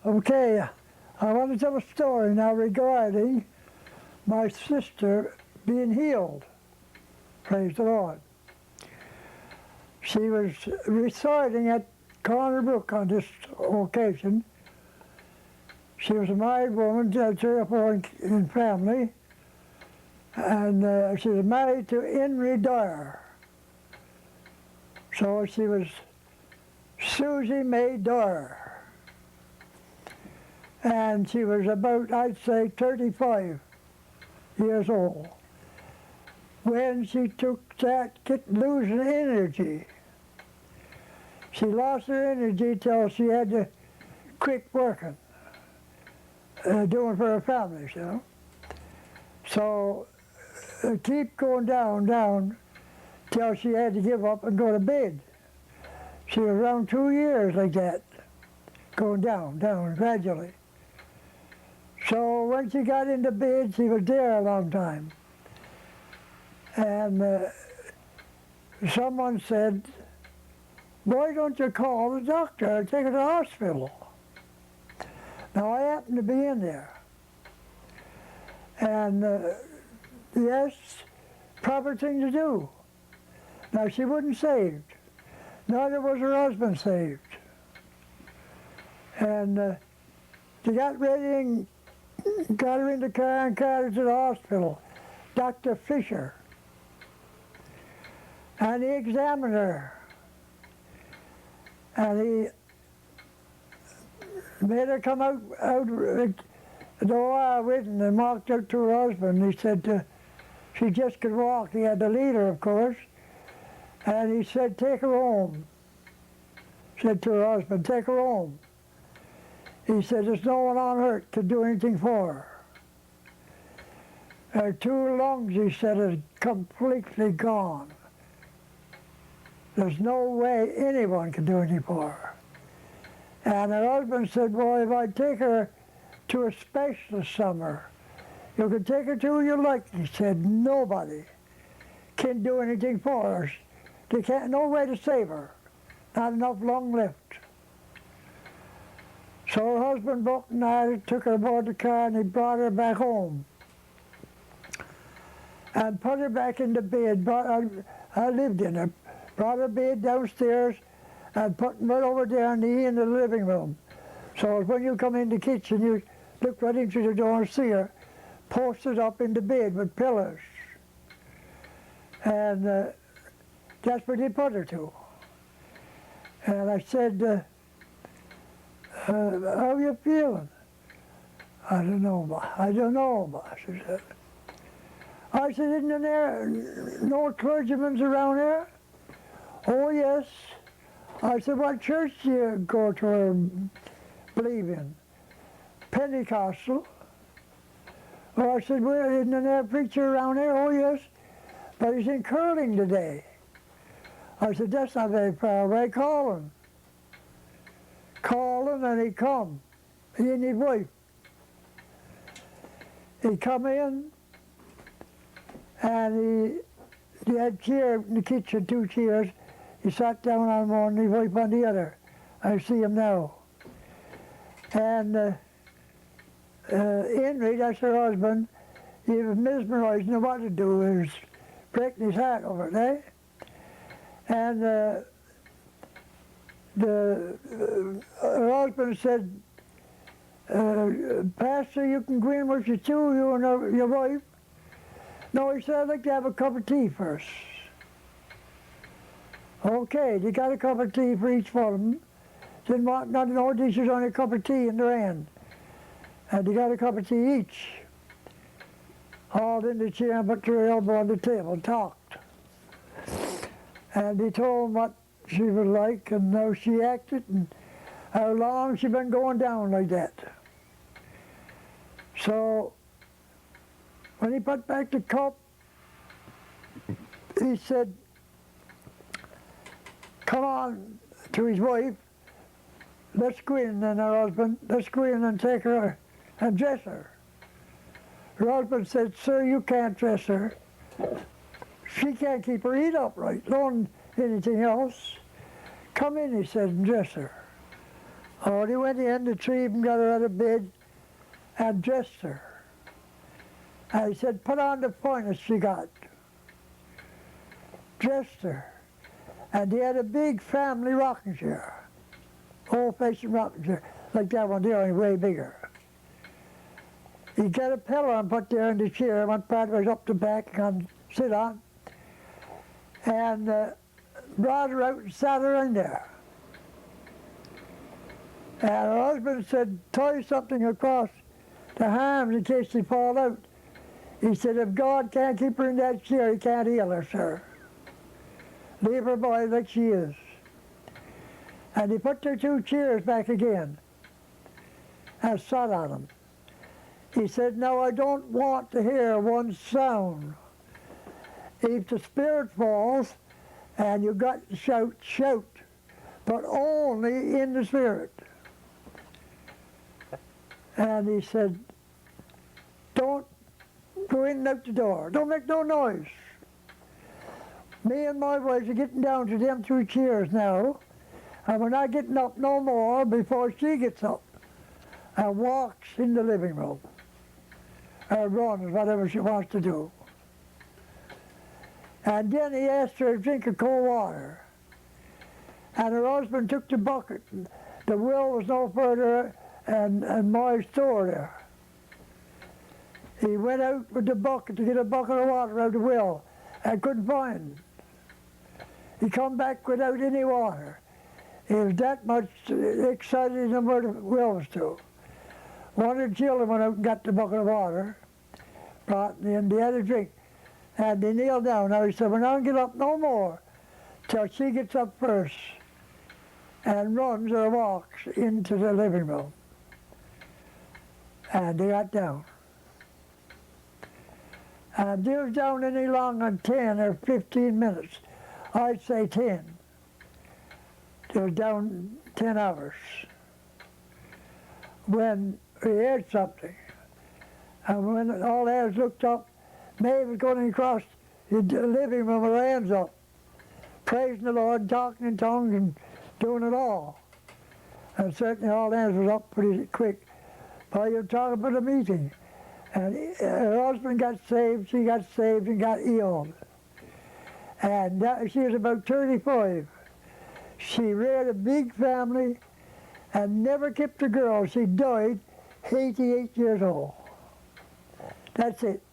Okay, I want to tell a story now regarding my sister being healed. Praise the Lord. She was residing at Corner Brook on this occasion. She was a married woman, had 3 or 4 in family, and she was married to Henry Dyer. So she was Susie Mae Dyer. And she was about, I'd say, 35 years old when she took that, losing energy. She lost her energy till she had to quit working, doing for her family, you know. So keep going down, till she had to give up and go to bed. She was around 2 years like that, going down gradually. So when she got into bed, she was there a long time. And someone said, why don't you call the doctor and take her to the hospital? Now I happened to be in there. And yes, proper thing to do. Now she wasn't saved. Neither was her husband saved. And they got ready and got her in the car and carried her to the hospital. Dr. Fisher. And he examined her. And he made her come out the OR with him and walked out to her husband. He said she just could walk. He had the leader, of course. And he said, take her home. Said to her husband, take her home. He said, there's no one on earth could do anything for her. Her 2 lungs, he said, are completely gone. There's no way anyone can do anything for her. And her husband said, well, if I take her to a specialist somewhere, you can take her to who you like. He said, nobody can do anything for her. They can't, no way to save her. Not enough lung left. So her husband booked and I took her aboard the car and he brought her back home. And put her back in the bed. I lived in her. Brought her bed downstairs and put her over there in the living room. So when you come in the kitchen, you look right into the door and see her posted up in the bed with pillows. And that's where they put her to. And I said, how are you feeling? I don't know, she said. I said, isn't there no clergymen's around here? Oh, yes. I said, what church do you go to or believe in? Pentecostal. Well, I said, well, isn't there a preacher around here? Oh, yes. But he's in Curling today. I said, that's not very far away. Call him. Call him and he come. He and his wife. He come in and he had chair in the kitchen, 2 chairs. He sat down on one and his wife on the other. I see him now. And Henry, that's her husband, he was mesmerized, didn't know what to do. He was breaking his heart over it, eh? And her husband said, Pastor, you can go in with you too, you and your wife. No, he said, I'd like to have a cup of tea first. Okay, they got a cup of tea for each one of them. Didn't want nothing, no dishes, only a cup of tea in their hand. And they got a cup of tea each. Hauled in the chair and put their elbow on the table and talked. And he told them what she was like and how she acted and how long she'd been going down like that. So when he put back the cup, he said, come on, to his wife, let's go in, and her husband, let's go in and take her and dress her. Her husband said, sir, you can't dress her. She can't keep her head upright, let alone anything else. Come in, he said, and dress her. Oh, he went in, the three of them got her out of bed and dressed her. And he said, put on the finest she got. Dressed her. And he had a big family rocking chair. Old-fashioned rocking chair. Like that one there, only way bigger. He got a pillow and put there in the chair. One part was up the back and sit on. And brought her out and sat her in there. And her husband said, tie something across the arms in case she fall out. He said, if God can't keep her in that chair, he can't heal her, sir. Leave her by like she is. And he put their two chairs back again and sat on them. He said, now I don't want to hear one sound. If the spirit falls and you got to shout, shout, but only in the spirit. And he said, don't go in and out the door. Don't make no noise. Me and my wife are getting down to them two chairs now, and we're not getting up no more before she gets up and walks in the living room. Or runs, whatever she wants to do. And then he asked her to drink of cold water. And her husband took the bucket. The well was no further and my store there. He went out with the bucket to get a bucket of water out of the well and couldn't find it. He come back without any water. He was that much excited than where the well was to. One of the children went out and got the bucket of water, brought it in, they had a drink, and they kneeled down. Now he said, we're not going to get up no more till she gets up first and runs or walks into the living room. And they got down. And they was down any longer than 10 or 15 minutes. I'd say 10. They was down 10 hours. When we heard something, and when all hands looked up, Mae was going across the living room with her hands up, praising the Lord, talking in tongues and doing it all. And certainly all hands was up pretty quick. While you were talking about a meeting, and her husband got saved, she got saved and got healed. And she was about 35. She reared a big family and never kept a girl. She died 88 years old. That's it.